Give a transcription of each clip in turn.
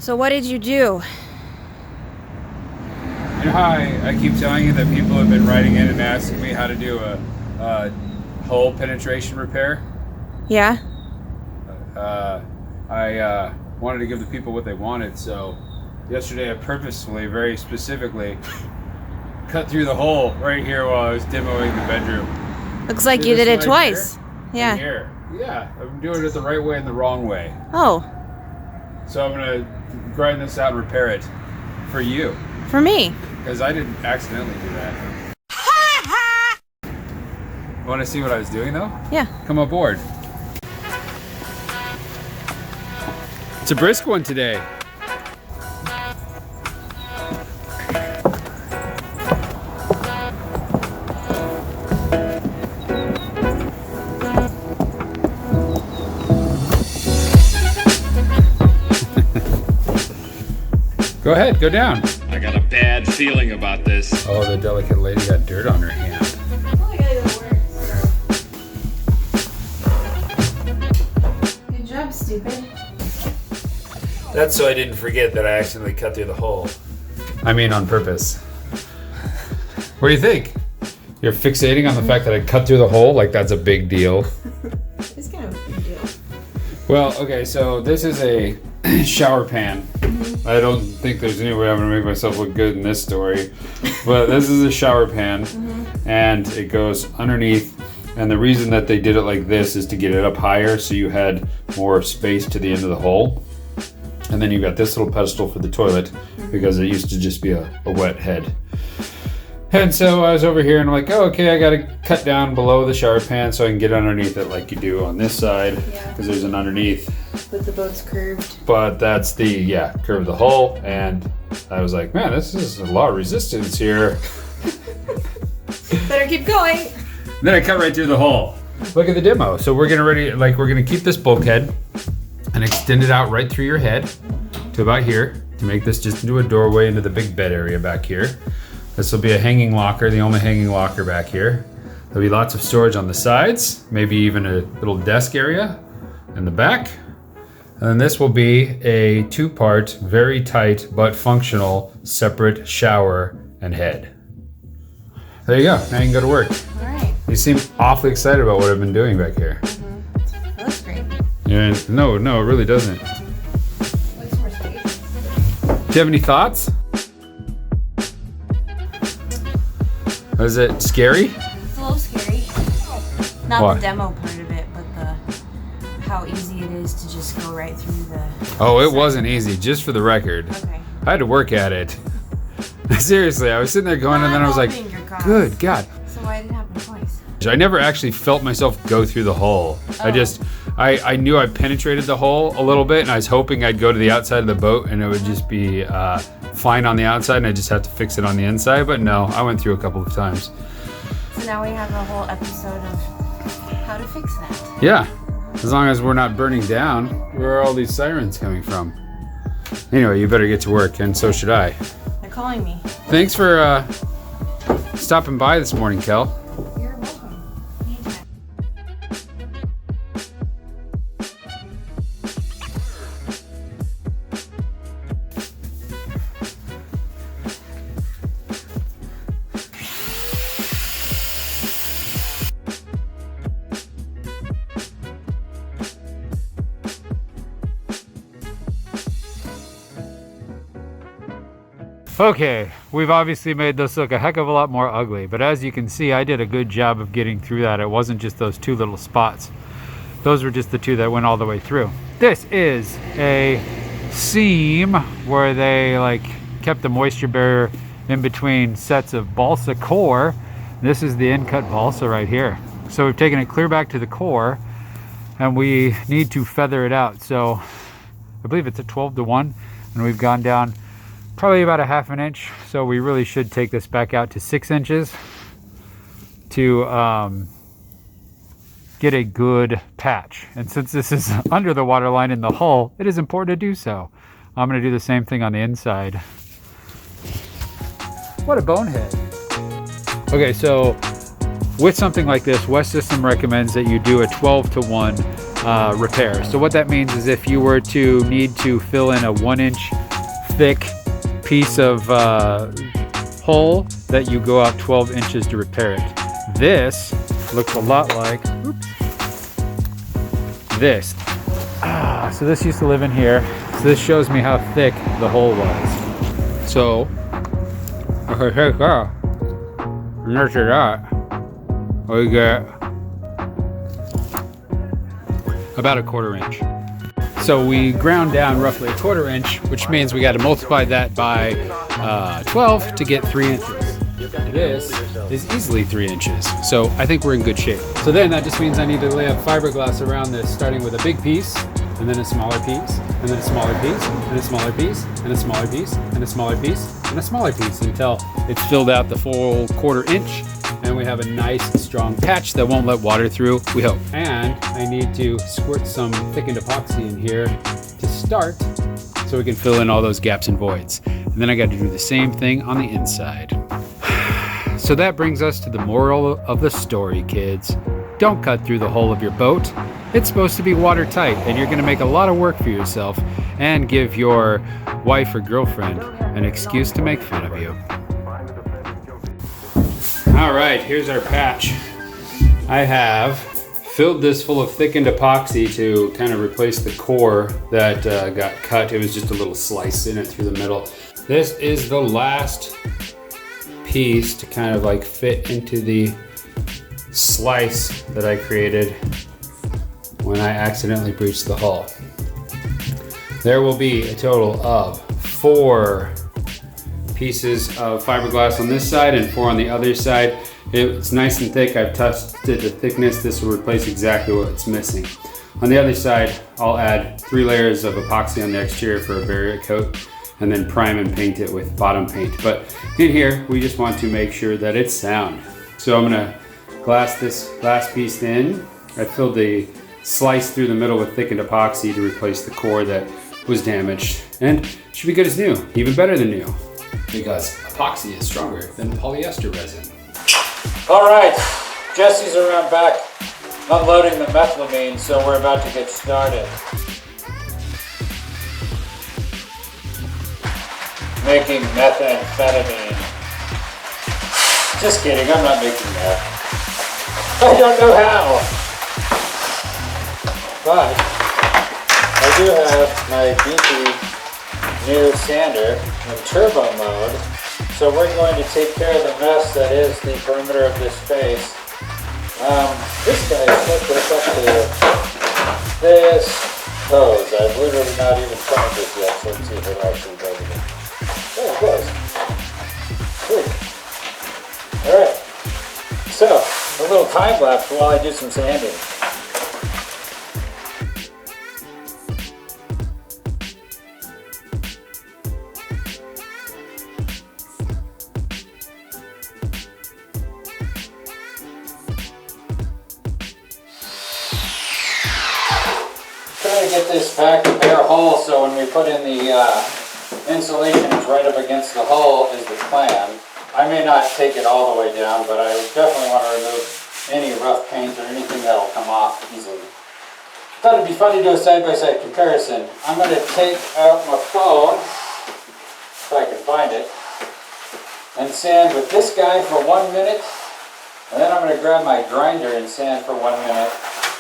So what did you do? You know how I keep telling you that people have been writing in and asking me how to do a hole penetration repair? Yeah? I wanted to give the people what they wanted, so yesterday I purposefully, very specifically, cut through the hole right here while I was demoing the bedroom. Looks like you did it twice. Here, yeah. Here. Yeah, I'm doing it the right way and the wrong way. Oh. So I'm going to grind this out and repair it for you. For me. Because I didn't accidentally do that. Want to see what I was doing though? Yeah. Come aboard. It's a brisk one today. Go ahead, go down. I got a bad feeling about this. Oh, the delicate lady got dirt on her hand. Oh, I gotta go to work, so. Good job, stupid. That's so I didn't forget that I accidentally cut through the hole. I mean, on purpose. What do you think? You're fixating on the fact that I cut through the hole like that's a big deal. It's kind of a big deal. Well, okay, so this is a shower pan. I don't think there's any way I'm gonna make myself look good in this story, but this is a shower pan, and it goes underneath. And the reason that they did it like this is to get it up higher, so you had more space to the end of the hole. And then you've got this little pedestal for the toilet, because it used to just be a wet head. And so I was over here and I'm like, oh, okay, I gotta cut down below the shower pan so I can get underneath it like you do on this side, because there's an underneath. But the boat's curved. But that's the, curve of the hull. And I was like, man, this is a lot of resistance here. Better keep going. Then I cut right through the hole. Look at the demo. So we're gonna keep this bulkhead and extend it out right through your head to about here to make this just into a doorway into the big bed area back here. This will be a hanging locker, the only hanging locker back here. There'll be lots of storage on the sides, maybe even a little desk area in the back. And then this will be a two-part, very tight but functional separate shower and head. There you go, now you can go to work. All right. You seem awfully excited about what I've been doing back here. That looks great. Yeah, no, it really doesn't. Looks more space. Do you have any thoughts? Was it scary? It's a little scary. Not What? the demo part of it, but how easy it is to just go right through the... Oh, it wasn't easy, just for the record. Okay. I had to work at it. Seriously, I was sitting there going and then I was like, good God. So why did it happen twice? I never actually felt myself go through the hole. I knew I penetrated the hole a little bit and I was hoping I'd go to the outside of the boat and it would just be fine on the outside and I just have to fix it on the inside, but no, I went through a couple of times. So now we have a whole episode of how to fix that. Yeah, as long as we're not burning down. Where are all these sirens coming from? Anyway, you better get to work, and so should I. They're calling me. Thanks for stopping by this morning, Kell. You're welcome. Anytime. Okay, we've obviously made this look a heck of a lot more ugly, but as you can see, I did a good job of getting through that. It wasn't just those two little spots. Those were just the two that went all the way through. This is a seam where they kept the moisture barrier in between sets of balsa core. This is the in-cut balsa right here. So we've taken it clear back to the core and we need to feather it out. So I believe it's a 12-to-1 and we've gone down probably about a ½ an inch, so we really should take this back out to 6 inches to get a good patch. And since this is under the water line in the hull, it is important to do so. I'm going to do the same thing on the inside. What a bonehead. Okay, so with something like this, West System recommends that you do a 12-to-1 repair. So what that means is if you were to need to fill in a 1-inch thick piece of hole, that you go out 12 inches to repair it. This looks a lot like, oops, this. So this used to live in here. So this shows me how thick the hole was. So, we get about a 1/4 inch. So we ground down roughly a 1/4 inch, which means we got to multiply that by 12 to get 3 inches. This is easily 3 inches. So I think we're in good shape. So then that just means I need to lay up fiberglass around this, starting with a big piece, and then a smaller piece, and then a smaller piece, and a smaller piece, and a smaller piece, and a smaller piece, and a smaller piece, until it's filled out the full 1/4 inch, and we have a nice strong patch that won't let water through, we hope. And I need to squirt some thickened epoxy in here to start, so we can fill in all those gaps and voids. And then I got to do the same thing on the inside. So that brings us to the moral of the story, kids. Don't cut through the hull of your boat. It's supposed to be watertight, and you're gonna make a lot of work for yourself and give your wife or girlfriend an excuse to make fun of you. All right, here's our patch. I have filled this full of thickened epoxy to kind of replace the core that got cut. It was just a little slice in it through the middle. This is the last piece to kind of like fit into the slice that I created when I accidentally breached the hull. There will be a total of 4 pieces of fiberglass on this side and 4 on the other side. It's nice and thick. I've tested the thickness. This will replace exactly what's missing. On the other side, I'll add 3 layers of epoxy on the exterior for a barrier coat, and then prime and paint it with bottom paint. But in here, we just want to make sure that it's sound. So I'm gonna glass this last piece in. I filled the slice through the middle with thickened epoxy to replace the core that was damaged, and it should be good as new, even better than new, because epoxy is stronger than polyester resin. All right, Jesse's around back unloading the methylamine, so we're about to get started. Making methamphetamine. Just kidding, I'm not making that. I don't know how. But I do have my beefy new sander in turbo mode. So we're going to take care of the mess that is the perimeter of this space. This guy is hooked us up to this hose. I've literally not even tried this yet, so let's see if it actually does it. Oh, it does. Sweet. Alright. So, a little time lapse while I do some sanding. Try to get this back to bare hull so when we put in the insulation, it's right up against the hull is the plan. I may not take it all the way down, but I definitely want to remove any rough paint or anything that will come off easily. Thought it'd be fun to do a side-by-side comparison. I'm going to take out my phone, if I can find it, and sand with this guy for 1 minute, and then I'm going to grab my grinder and sand for 1 minute.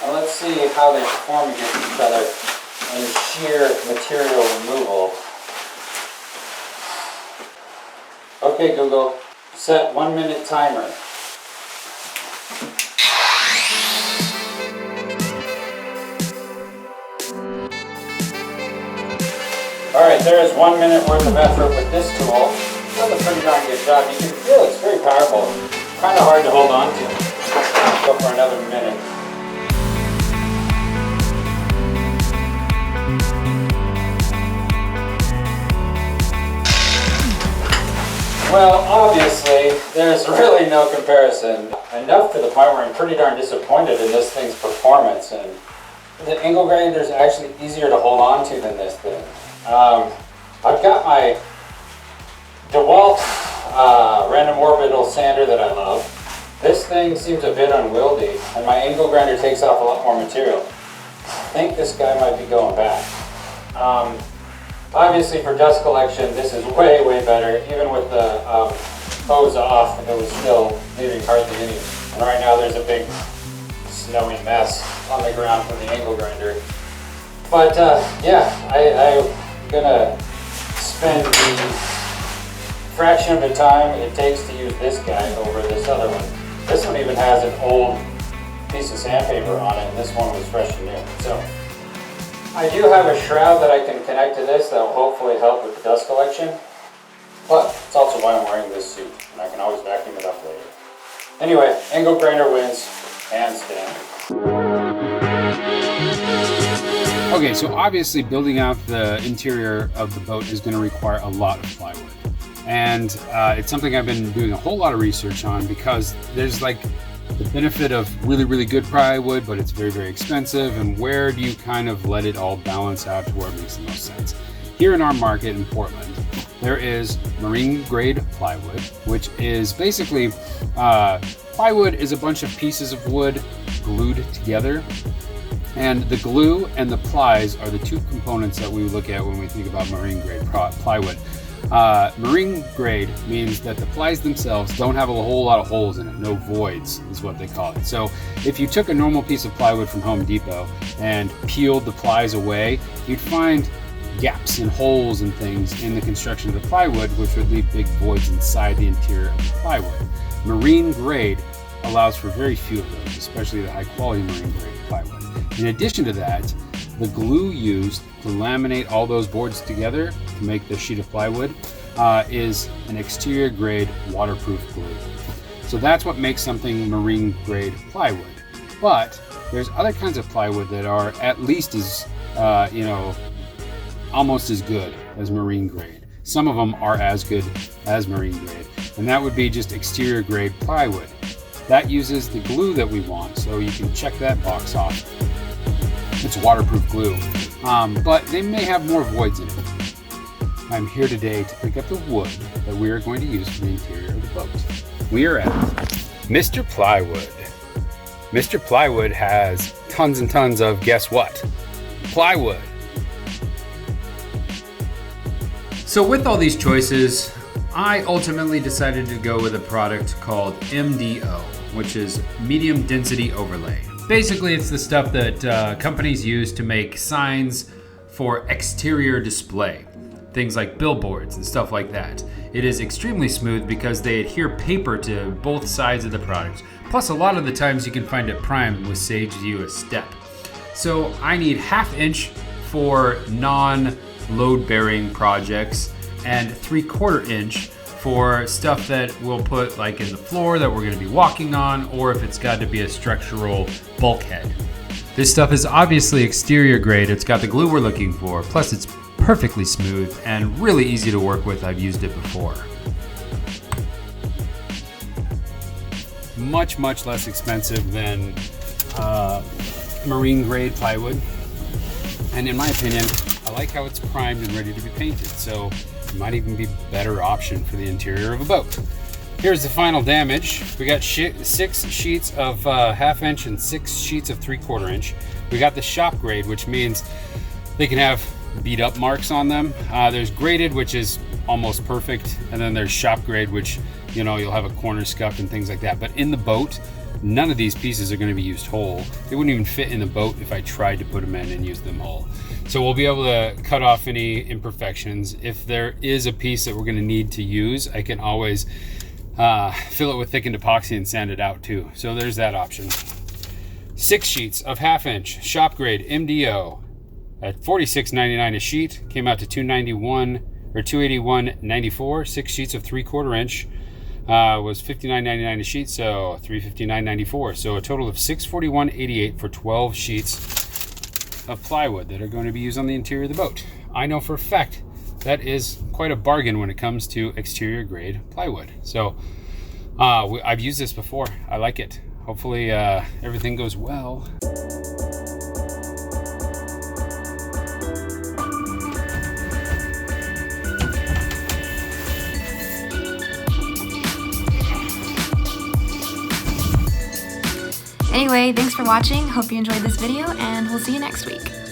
And let's see how they perform against each other in sheer material removal. Okay, Google, set 1 minute timer. Alright, there is 1 minute worth of effort with this tool. Does a pretty darn good job. You can feel it's very powerful. Kind of hard to hold on to. Go for another minute. Well, obviously, there's really no comparison. Enough to the point where I'm pretty darn disappointed in this thing's performance. And the angle grinder is actually easier to hold on to than this thing. I've got my DeWalt random orbital sander that I love. This thing seems a bit unwieldy, and my angle grinder takes off a lot more material. think this guy might be going back. Obviously for dust collection, this is way, way better. Even with the hose off, it was still leaving hardly any. And right now there's a big snowy mess on the ground from the angle grinder. But yeah, I'm gonna spend the fraction of the time it takes to use this guy over this other one. This one even has an old piece of sandpaper on it, and this one was fresh and new. So I do have a shroud that I can connect to this that will hopefully help with the dust collection, but it's also why I'm wearing this suit, and I can always vacuum it up later. Anyway, angle grinder wins, hands down. Okay, so obviously building out the interior of the boat is going to require a lot of plywood. And it's something I've been doing a whole lot of research on, because there's like the benefit of really, really good plywood, but it's very, very expensive. And where do you kind of let it all balance out to where it makes the most sense? Here in our market in Portland, there is marine grade plywood, which is basically, plywood is a bunch of pieces of wood glued together. And the glue and the plies are the two components that we look at when we think about marine grade plywood. Marine grade means that the plies themselves don't have a whole lot of holes in it, no voids is what they call it. So if you took a normal piece of plywood from Home Depot and peeled the plies away, you'd find gaps and holes and things in the construction of the plywood, which would leave big voids inside the interior of the plywood. Marine grade allows for very few of those, especially the high quality marine grade plywood. In addition to that, the glue used to laminate all those boards together to make the sheet of plywood is an exterior grade waterproof glue. So that's what makes something marine grade plywood. But there's other kinds of plywood that are at least as, almost as good as marine grade. Some of them are as good as marine grade, and that would be just exterior grade plywood. That uses the glue that we want, so you can check that box off. It's waterproof glue, but they may have more voids in it. I'm here today to pick up the wood that we are going to use for the interior of the boat. We are at Mr. Plywood. Mr. Plywood has tons and tons of, guess what? Plywood. So with all these choices, I ultimately decided to go with a product called MDO, which is medium density overlay. Basically, it's the stuff that companies use to make signs for exterior display. Things like billboards and stuff like that. It is extremely smooth because they adhere paper to both sides of the product. Plus, a lot of the times you can find it primed with Sage US Step. So I need 1/2 inch for non-load bearing projects and 3/4 inch for stuff that we'll put like in the floor that we're going to be walking on, or if it's got to be a structural bulkhead. This stuff is obviously exterior grade. It's got the glue we're looking for. Plus it's perfectly smooth and really easy to work with. I've used it before. Much, much less expensive than marine grade plywood. And in my opinion, I like how it's primed and ready to be painted. So it might even be a better option for the interior of a boat. Here's the final damage. We got 6 sheets of 1/2 inch and 6 sheets of 3/4 inch. We got the shop grade, which means they can have beat up marks on them. There's graded, which is almost perfect. And then there's shop grade, which, you'll have a corner scuff and things like that. But in the boat, none of these pieces are going to be used whole. They wouldn't even fit in the boat if I tried to put them in and use them whole. So we'll be able to cut off any imperfections. If there is a piece that we're going to need to use, I can always fill it with thickened epoxy and sand it out too. So there's that option. 6 sheets of 1/2 inch shop grade MDO at $46.99 a sheet. Came out to $291 or $281.94. 6 sheets of 3/4 inch was $59.99 a sheet, so $359.94. So a total of $641.88 for 12 sheets of plywood that are going to be used on the interior of the boat. I know for a fact that is quite a bargain when it comes to exterior grade plywood. So I've used this before. I like it. Hopefully everything goes well. Anyway, thanks for watching. Hope you enjoyed this video, and we'll see you next week.